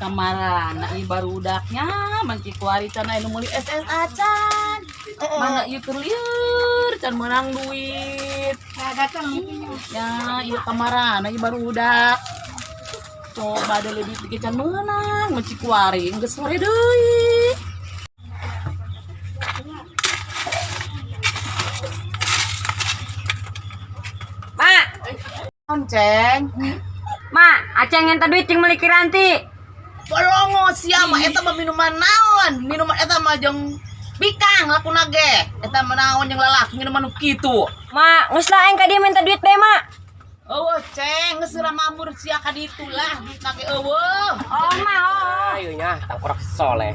kamaran na ibarudaknya manci kuarita na anu meuli SS acan. Mana ieu keur lieur can menang duit. Datang Ya, ieu kamaran na ibarudak. Coba deh lebih pikir can menang manci kuari geus sore deui. Mak, Ceng. mak, aceng enta duit jeung meuli kiranti. Bolongo sia mah eta mah minuman naon? Minuman eta mah jeung bikang lakuna ge. Eta mah naon jeung lalaki minuman nu kitu. Mak, geus lah aing ka dieu minta duit bae, mak. Eueuh ceng, geus seueur mamur sia ka ditu lah, duitna ge eueuh. Oh, mak, oh. Ayo nya, tangkorak soleh.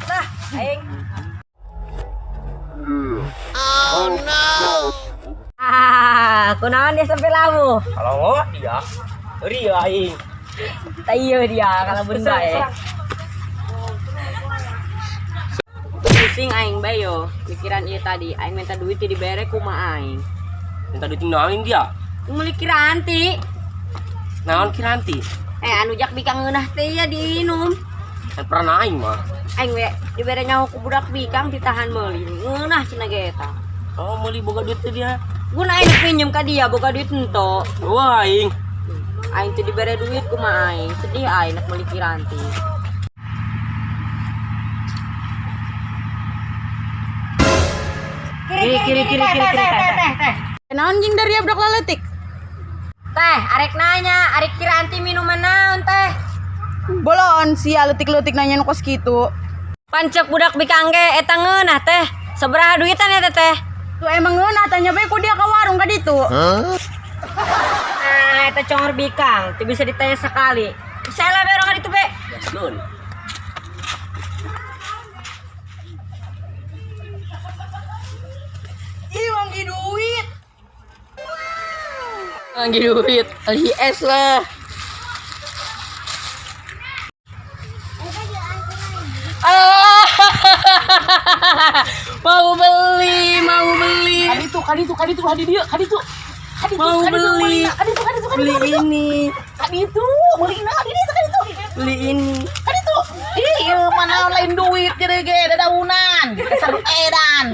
Lah, aing. Kunaon dia sampai lamu? Kalau dia, ria aing. Tak iya dia kalau benda pusing aing bae yo. Pikiran ieu tadi, aing minta duit di bere kumaha aing. Minta duit naon dia? Meuli kiranti. Naon kiranti? Anu jak bikang ngeunah teh ya diinum. Kan pernah aing mah. Aing we dibere nyaho ku budak bikang ditahan meuli. Ngeunah cenah ge eta. Oh, meuli boga duit teh dia. Guna aing pinjem ka dia boga duit ento. Wah, aing. Aing teh dibere duit kumaha aing. Sedih aing nak meuli kiranti. Kiri. Naon jeung dari abdak laletik? Teh, arek nanya, arek kiranti minuman naon teh? Bolon sia leutik-leutik nanya nu kos kitu. Pancek budak bikang ge eta ngeunah teh. Sabaraha duitan eta teh? Tuh emang ngeunah tanya bae ku dia ka warung ka ditu. Eta congor bikang, teu bisa ditanya sekali. Salah bae orang ka ditu be. Nun. Ih, manggi duit. Manggi duit, ali es lah. Mau beli. Kaditu hadi dieu, kaditu. Mau beli. Beli ini. Kaditu, meulina hadi dieu kaditu. Beli ini. Kaditu. Ih, ieu mah lain duit gede ge dadaunan. Dasar nu edan.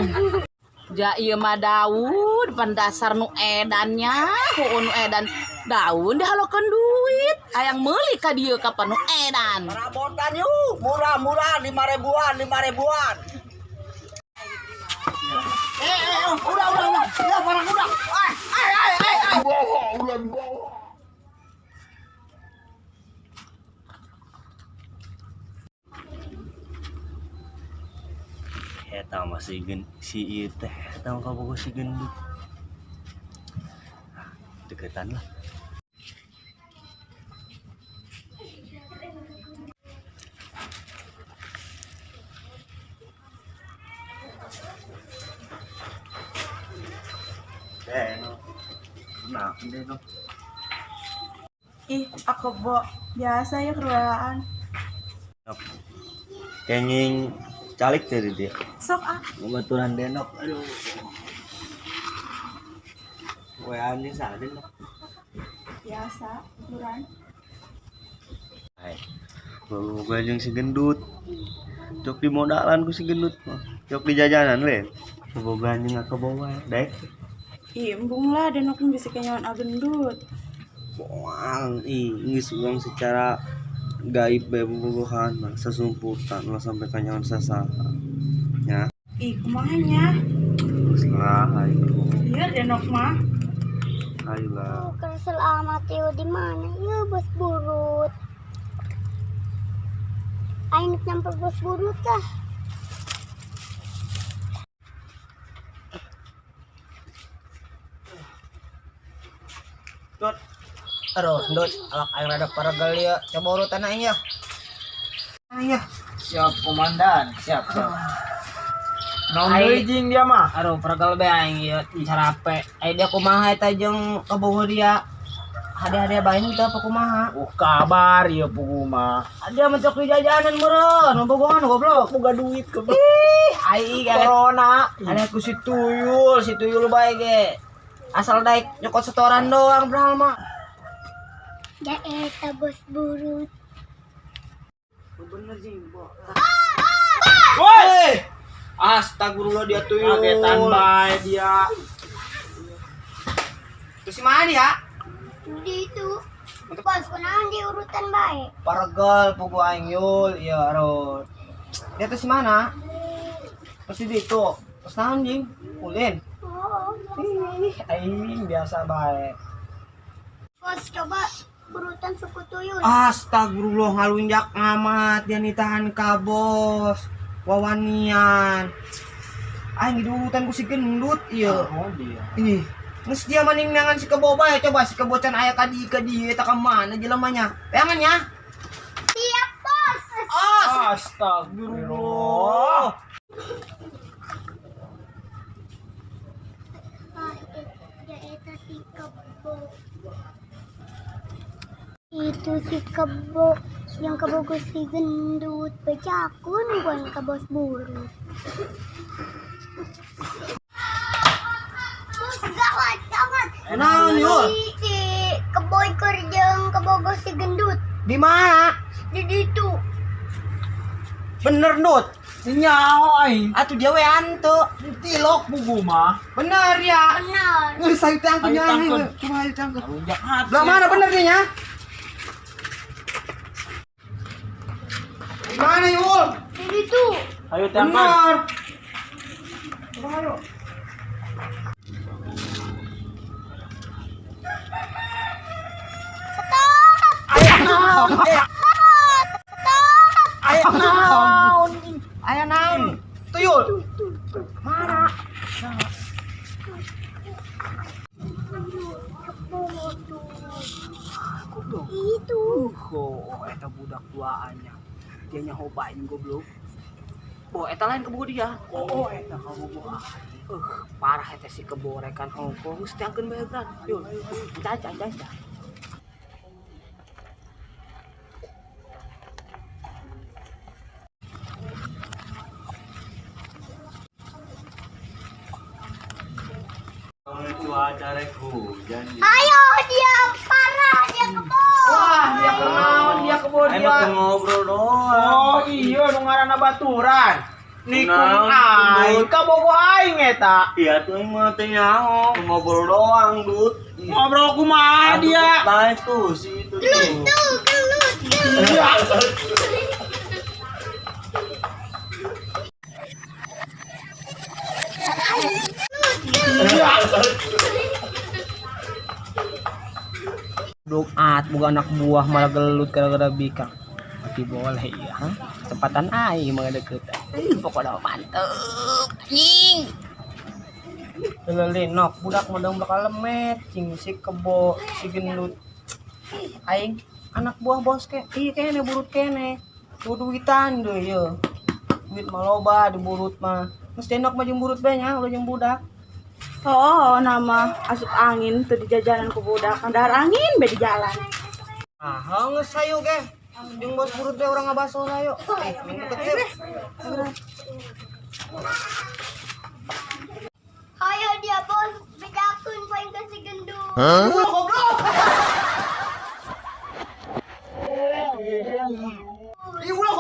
Ja ieu mah daun, pan dasar nu edannya, nu edan. Daun dihalokeun duit. Hayang meuli ka dieu kapan nu edan. Rabotan yuk, murah-murah 5 ribuan. Udah. Ya, barang udah. Eta mah si ieu teh, eta mah kabogo si gendut. Deketan lah. No. Ih, aku bo biasa ya keruaan. Kenging calik dari dia. Sok ah. Baturan denok, aduh. WA ini sadin lah. Biasa keruaan. Hai. Gue jeung si gendut. Jok di modalan ku si gendut mah. Jok di jajanan we. Boga jeung akabawa daek. Ih, embung lah denok bisa kenyawan agendut. Boang, geus uang secara gaib bae bobogohan mah sasumputan lah sampai kanyawan sasaha. Nya. Ih, kumahanya? Geus lah ayo. Lieur denok mah. Ayolah. Kalau selamat yuk di mana ya bos burut? Ayo nyamper bos burut lah. Dut. Aduh, Dut, alak aing rada paragal ya. Coba urutan aing ya. Iya. Siap komandan, siap. Naon Ai- deui jing dia mah? Aduh, paragal be aing ieu sarape. Ai dia kumaha eta jeung kabogoh dia. Hadiah-hadiah bayi kita apa kumaha? Kabar ya puguma. Ada mencok di jajanan meureun, nu bobogan goblok. Boga duit ke Ai galet. corona. Ada ku si tuyul bae ge. Asal daek nyokot setoran doang beral mah. Ya eta bos burut. Woi! Astagfirullah dia tuyul. Kagetan bae dia. Terus mana dia? Di itu. Bos kunaon di urutan baik. Paragal pugu aing yul, iya arot. Dia tuh si mana? Pasti di itu. Terus naon jing? Ulin. Oh. Ih, aing biasa bae. Bos coba urutan suku tuyul. Astagfirullah ngalunjak amat dia nitahan ka bos. Wawanian. Aing di urutan ku si gendut ieu. Oh dia. Ih, geus dia maningnangan si kebo bae coba si kebocan aya ka dieu eta ka mana jelemanya. Peangan ya. Siap bos. Astagfirullah. Ya eta si kebo. Itu si kebo yang kebogo si gendut pecakun bukan ke bos burut. Bos gawat. Naon yul? Si keboy kerjeng kebogo si gendut Di mana? di situ. Bener Dut. Nyaho aing. Atuh dia we anteu. Tilok puguma. Bener ya. Benar. Geus sayu teh Ayo tangkeun. Coba ayo tangkeun. Ngalunjak hati. Lah mana bener nih ya? Di mana Yul? Di situ. Ayo tangkeun. Bener. Coba ayo. Ayo naon? Ayo naon? Tuyul. Mana? Itu. Oh, eta budak tuaannya. Dia nyahobain goblok. Oh, eta lain kebo dia. Oh, eta kebo parah eta si keborekan Hongkong. Mesti angkeun bae gran. Yuk, caca. Cuaca rek hujan. Ayo dia parah dia kebo. Wah, dia kenaon dia kebo Ayo dia. mah ngobrol doang. Oh iya nu ngaranna baturan. Nikung Naon, aing Dut? kabogo aing eta. Iya tuh mah teh nyaho, ngobrol doang, Dut. Ngobrol kumaha dia. Nah itu si itu tuh. Duat bukan anak buah malah gelut gara-gara bikang. Tapi boleh ya, ha? Kesempatan aing mah deket. Pokoknya mantep. Cing. Lelinok budak modal bakal lemet, cing si kebo, si gendut. Aing anak buah bos ke. Iya kene burut kene. Duduitan deh ya. Duit mah loba di burut mah. Mesti nok mah jeung burut bae nya, ulah jeung budak. Oh, nama asup angin tuh di jajanan ku budak. Kandar angin be di jalan. Ah, geus hayu ge. Jeung bos burut teh urang ngabaso hayu. Ming deket yuk. Ayo dia bos bedakeun poin ke si gendut. Ulah goblok. Ih ulah